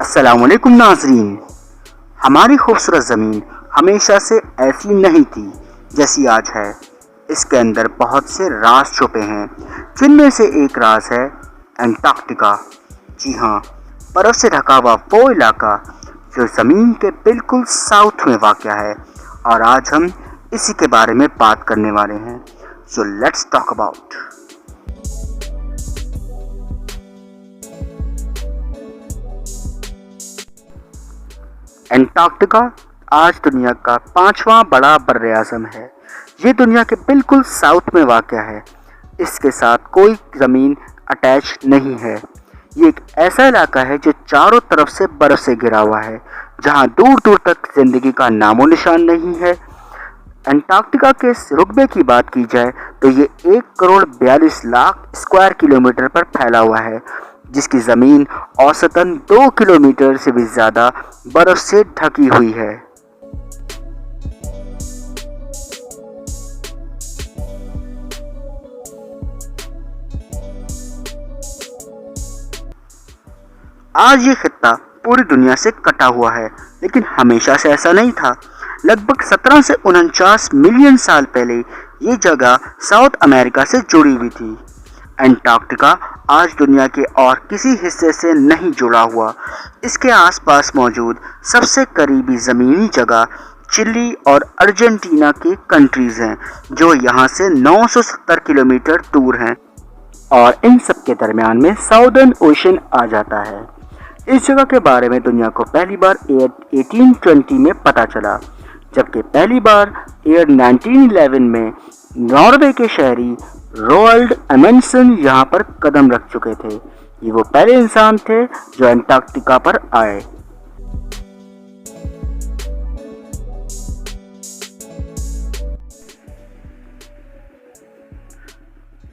अस्सलाम वालेकुम नाज़रीन। हमारी खूबसूरत ज़मीन हमेशा से ऐसी नहीं थी जैसी आज है। इसके अंदर बहुत से राज छुपे हैं, जिनमें से एक राज है एंटार्क्टिका। जी हाँ, बर्फ़ से ढका हुआ वो इलाका जो ज़मीन के बिल्कुल साउथ में वाक़या है, और आज हम इसी के बारे में बात करने वाले हैं। So let's talk about. Antarctica आज दुनिया का 5वां बड़ा बर्र-ए-आज़म है। ये दुनिया के बिल्कुल साउथ में वाक़या है। इसके साथ कोई ज़मीन अटैच नहीं है। ये एक ऐसा इलाका है जो चारों तरफ से बर्फ़ से घिरा हुआ है, जहाँ दूर दूर तक ज़िंदगी का नामो निशान नहीं है। एंटार्क्टिका के रुकबे की बात की जाए तो ये 1,42,00,000 स्क्वायर किलोमीटर पर फैला हुआ है, जिसकी ज़मीन औसतन 2 किलोमीटर से भी ज़्यादा बर्फ़ से ढकी हुई है। आज ये खित्ता पूरी दुनिया से कटा हुआ है, लेकिन हमेशा से ऐसा नहीं था। लगभग 17 से 49 मिलियन साल पहले ये जगह साउथ अमेरिका से जुड़ी हुई थी। एंटार्क्टिका आज दुनिया के और किसी हिस्से से नहीं जुड़ा हुआ। इसके आसपास मौजूद सबसे करीबी ज़मीनी जगह चिली और अर्जेंटीना की कंट्रीज़ हैं, जो यहाँ से 970 किलोमीटर दूर हैं, और इन सब के दरमियान में साउदर्न ओशन आ जाता है। इस जगह के बारे में दुनिया को पहली बार 1820 में पता चला, जबकि पहली बार 1911 में नॉर्वे के शहरी रोअल्ड एमंडसन यहाँ पर कदम रख चुके थे। ये वो पहले इंसान थे जो एंटार्क्टिका पर आए।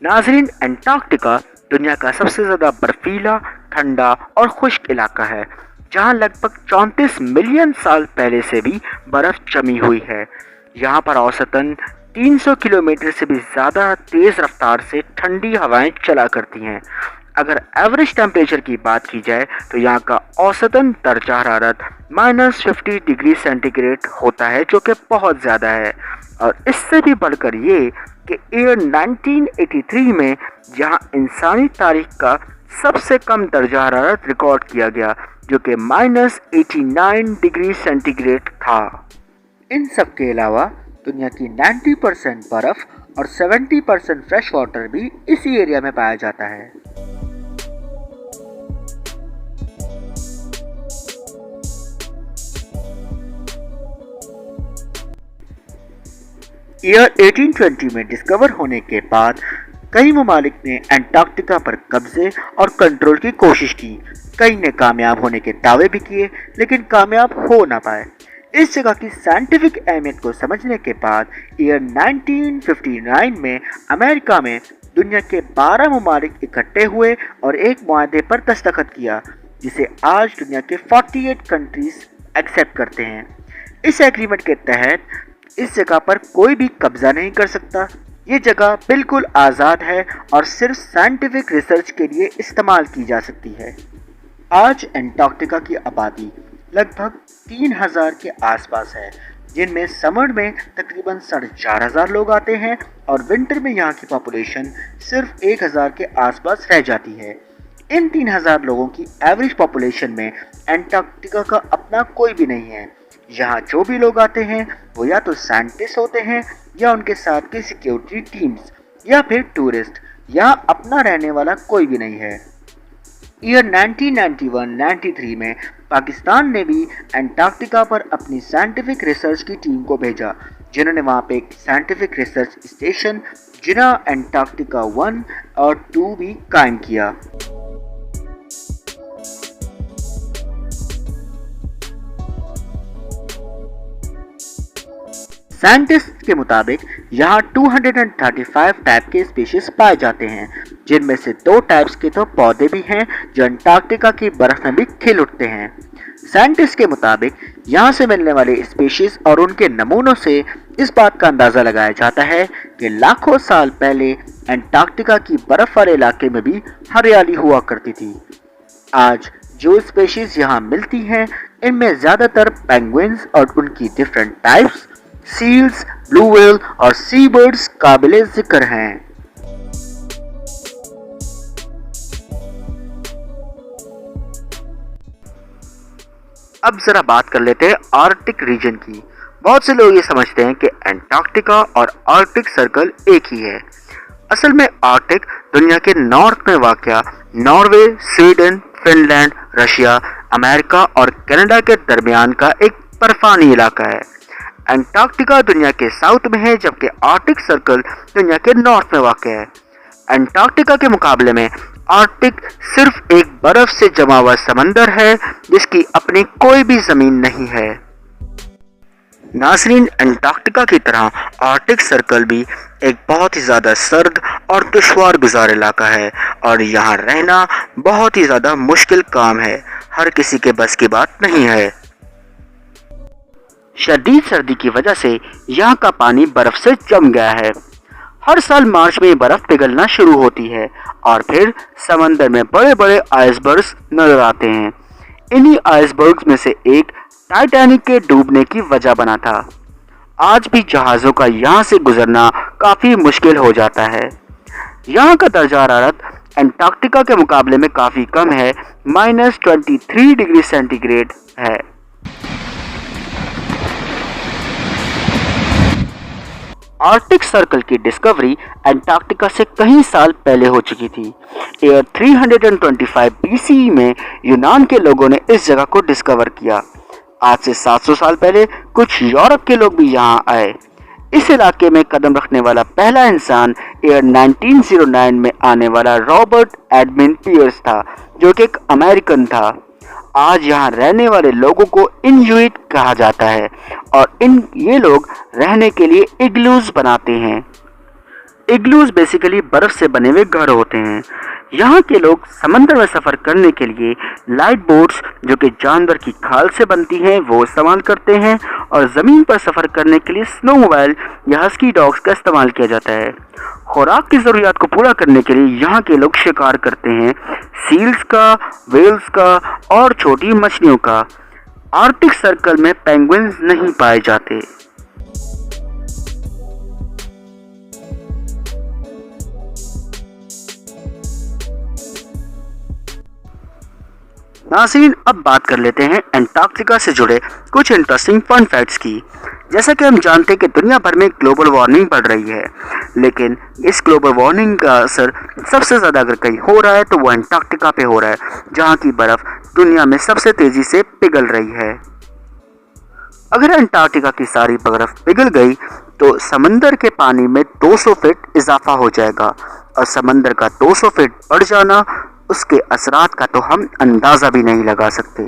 नाज़रीन, एंटार्क्टिका दुनिया का सबसे ज़्यादा बर्फीला, ठंडा और खुश्क इलाका है, जहाँ लगभग 34 मिलियन साल पहले से भी बर्फ़ जमी हुई है। यहाँ पर औसतन 300 किलोमीटर से भी ज़्यादा तेज़ रफ्तार से ठंडी हवाएं चला करती हैं। अगर एवरेज टेम्परेचर की बात की जाए तो यहाँ का औसतन दर्जा हरारत -50 डिग्री सेंटीग्रेड होता है, जो कि बहुत ज़्यादा है। और इससे भी बढ़कर ये कि ईयर 1983 में यहाँ इंसानी तारीख का सबसे कम दर्जा हरारत रिकॉर्ड किया गया, जो कि -89 डिग्री सेंटीग्रेड था। इन सब के अलावा दुनिया की 90% बर्फ़ और 70% फ्रेश वाटर भी इसी एरिया में पाया जाता है। ईयर 1820 में डिस्कवर होने के बाद कई ममालिक ने एंटार्क्टिका पर कब्जे और कंट्रोल की कोशिश की। कई ने कामयाब होने के दावे भी किए, लेकिन कामयाब हो ना पाए। इस जगह की साइंटिफिक अहमियत को समझने के बाद ईयर 1959 में अमेरिका में दुनिया के 12 ममालिक इकट्ठे हुए और एक मुआहदे पर दस्तखत किया, जिसे आज दुनिया के 48 कंट्रीज एक्सेप्ट करते हैं। इस एग्रीमेंट के तहत इस जगह पर कोई भी कब्जा नहीं कर सकता। ये जगह बिल्कुल आज़ाद है और सिर्फ साइंटिफिक रिसर्च के लिए इस्तेमाल की जा सकती है। आज एंटार्क्टिका की आबादी लगभग 3000 के आसपास है, जिनमें समर में तकरीबन 4,500 लोग आते हैं और विंटर में यहाँ की पॉपुलेशन सिर्फ 1000 के आसपास रह जाती है। इन 3000 लोगों की एवरेज पॉपुलेशन में एंटार्क्टिका का अपना कोई भी नहीं है। यहाँ जो भी लोग आते हैं वो या तो साइंटिस्ट होते हैं या उनके साथ की सिक्योरिटी टीम्स या फिर टूरिस्ट। यहाँ अपना रहने वाला कोई भी नहीं है। ईयर 1991-93 में पाकिस्तान ने भी एंटार्क्टिका पर अपनी साइंटिफिक रिसर्च की टीम को भेजा, जिन्होंने वहाँ पे एक साइंटिफिक रिसर्च स्टेशन जिना एंटार्क्टिका 1 और 2 भी कायम किया। साइंटिस्ट के मुताबिक यहाँ 235 टाइप के स्पीशीज पाए जाते हैं, जिनमें से 2 टाइप्स के तो पौधे भी हैं जो अंटार्कटिका की बर्फ में भी खिल उठते हैं। साइंटिस्ट के मुताबिक यहाँ से मिलने वाले स्पीशीज और उनके नमूनों से इस बात का अंदाज़ा लगाया जाता है कि लाखों साल पहले अंटार्कटिका की बर्फ वाले इलाके में भी हरियाली हुआ करती थी। आज जो स्पेशीज यहाँ मिलती हैं इनमें ज्यादातर पेंगुइन्स और उनकी different types, seals, blue whale और सी बर्ड्स काबिले जिक्र हैं। अब जरा बात कर लेते हैं आर्कटिक रीजन की। बहुत से लोग ये समझते हैं कि एंटार्क्टिका और आर्कटिक सर्कल एक ही है। असल में आर्कटिक दुनिया के नॉर्थ में वाक़या Norway, Sweden, Finland, Russia, America और कनाडा के दरमियान का एक बर्फानी इलाका है। एंटार्क्टिका दुनिया के साउथ में है, जबकि आर्कटिक सर्कल दुनिया के नॉर्थ में वाक़ है। एंटार्क्टिका के मुकाबले में आर्कटिक सिर्फ एक बर्फ से जमा हुआ समंदर है जिसकी अपनी कोई भी जमीन नहीं है। नाज़रीन, एंटार्क्टिका की तरह आर्कटिक सर्कल भी एक बहुत ही ज़्यादा सर्द और दुश्वार गुजार इलाका है और यहाँ रहना बहुत ही ज़्यादा मुश्किल काम है, हर किसी के बस की बात नहीं है। शदीद सर्दी की वजह से यहाँ का पानी बर्फ से जम गया है। हर साल मार्च में बर्फ पिघलना शुरू होती है और फिर समंदर में बड़े बड़े आइसबर्ग्स नजर आते हैं। इन्हीं आइसबर्ग्स में से एक टाइटैनिक के डूबने की वजह बना था। आज भी जहाज़ों का यहाँ से गुजरना काफ़ी मुश्किल हो जाता है। यहाँ का दर्जा हरारत एंटार्क्टिका के मुकाबले में काफ़ी कम है, -23 डिग्री सेंटीग्रेड है। आर्कटिक सर्कल की डिस्कवरी एंटार्क्टिका से कई साल पहले हो चुकी थी। ईयर 325 BCE में यूनान के लोगों ने इस जगह को डिस्कवर किया। आज से 700 साल पहले कुछ यूरोप के लोग भी यहाँ आए। इस इलाके में कदम रखने वाला पहला इंसान ईयर 1909 में आने वाला रॉबर्ट एडमिन पियर्स था, जो कि एक अमेरिकन था। आज यहाँ रहने वाले लोगों को इन्यूइट कहा जाता है और ये लोग रहने के लिए इग्लूज बनाते हैं। इग्लूज बेसिकली बर्फ से बने हुए घर होते हैं। यहाँ के लोग समंदर में सफ़र करने के लिए लाइट बोट्स, जो कि जानवर की खाल से बनती हैं, वो इस्तेमाल करते हैं और ज़मीन पर सफ़र करने के लिए स्नोमोबाइल या हस्की डॉग्स का इस्तेमाल किया जाता है। खुराक की ज़रूरियात को पूरा करने के लिए यहाँ के लोग शिकार करते हैं, सील्स का, व्हेल्स का और छोटी मछलियों का। आर्कटिक सर्कल में पेंगुइन्स नहीं पाए जाते। नाज़रीन, अब बात कर लेते हैं एंटार्क्टिका से जुड़े कुछ इंटरेस्टिंग फन फैक्ट्स की। जैसा कि हम जानते हैं कि दुनिया भर में ग्लोबल वार्मिंग बढ़ रही है, लेकिन इस ग्लोबल वार्मिंग का असर सबसे ज़्यादा अगर कहीं हो रहा है तो वो एंटार्क्टिका पे हो रहा है, जहाँ की बर्फ़ दुनिया में सबसे तेज़ी से पिघल रही है। अगर एंटार्क्टिका की सारी बर्फ़ पिघल गई तो समंदर के पानी में 200 फीट इजाफा हो जाएगा और समंदर का 200 फीट बढ़ जाना, उसके असरात का तो हम अंदाज़ा भी नहीं लगा सकते।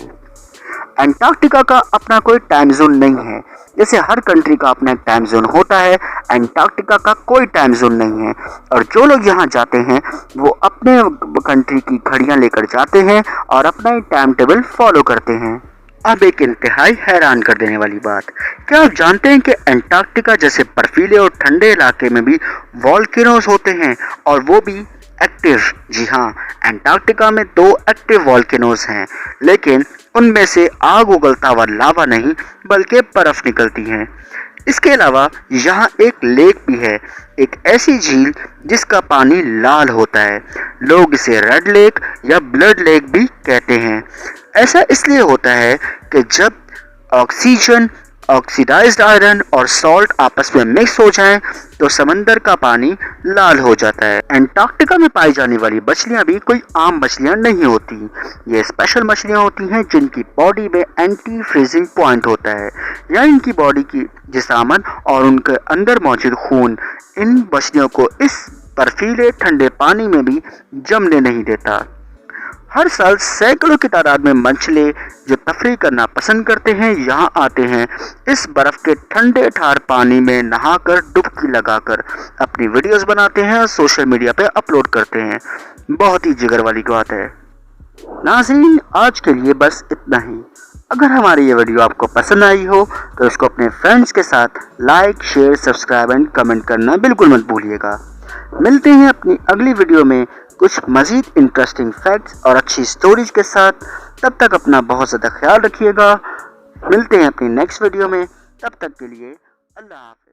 एंटार्क्टिका का अपना कोई टाइम जोन नहीं है। जैसे हर कंट्री का अपना एक टाइम जोन होता है, एंटार्क्टिका का कोई टाइम जोन नहीं है और जो लोग यहाँ जाते हैं वो अपने कंट्री की घड़ियाँ लेकर जाते हैं और अपना ही टाइम टेबल फॉलो करते हैं। अब एक इंतहाई हैरान कर देने वाली बात, क्या आप जानते हैं कि एंटार्क्टिका जैसे बर्फीले और ठंडे इलाके में भी वॉल्केनोज होते हैं और वो भी एक्टिव। जी हाँ, एंटार्क्टिका में 2 एक्टिव वॉल्केनोज हैं, लेकिन उनमें से आग उगलता हुआ लावा नहीं बल्कि बर्फ निकलती है। इसके अलावा यहाँ एक लेक भी है, एक ऐसी झील जिसका पानी लाल होता है। लोग इसे रेड लेक या ब्लड लेक भी कहते हैं। ऐसा इसलिए होता है कि जब ऑक्सीजन, ऑक्सीडाइज्ड आयरन और सॉल्ट आपस में मिक्स हो जाएं तो समंदर का पानी लाल हो जाता है। एंटार्क्टिका में पाई जाने वाली मछलियां भी कोई आम मछलियां नहीं होती। ये स्पेशल मछलियां होती हैं जिनकी बॉडी में एंटी फ्रीजिंग पॉइंट होता है, या इनकी बॉडी की जिस्मानत और उनके अंदर मौजूद खून इन मछलियों को इस बर्फीले ठंडे पानी में भी जमने नहीं देता। हर साल सैकड़ों की तादाद में मछली जो तफरीह करना पसंद करते हैं यहाँ आते हैं। इस बर्फ़ के ठंडे ठार पानी में नहाकर डुबकी लगाकर अपनी वीडियोस बनाते हैं और सोशल मीडिया पे अपलोड करते हैं। बहुत ही जिगर वाली बात है। नाज़रीन, आज के लिए बस इतना ही। अगर हमारी ये वीडियो आपको पसंद आई हो तो इसको अपने फ्रेंड्स के साथ like, share, subscribe and comment करना बिल्कुल मत भूलिएगा। मिलते हैं अपनी अगली वीडियो में کچھ مزید انٹرسٹنگ فیکٹس اور اچھی سٹوریز کے ساتھ. تب تک اپنا بہت زیادہ خیال رکھیے گا. ملتے ہیں اپنی نیکسٹ ویڈیو میں. تب تک کے لیے اللہ حافظ.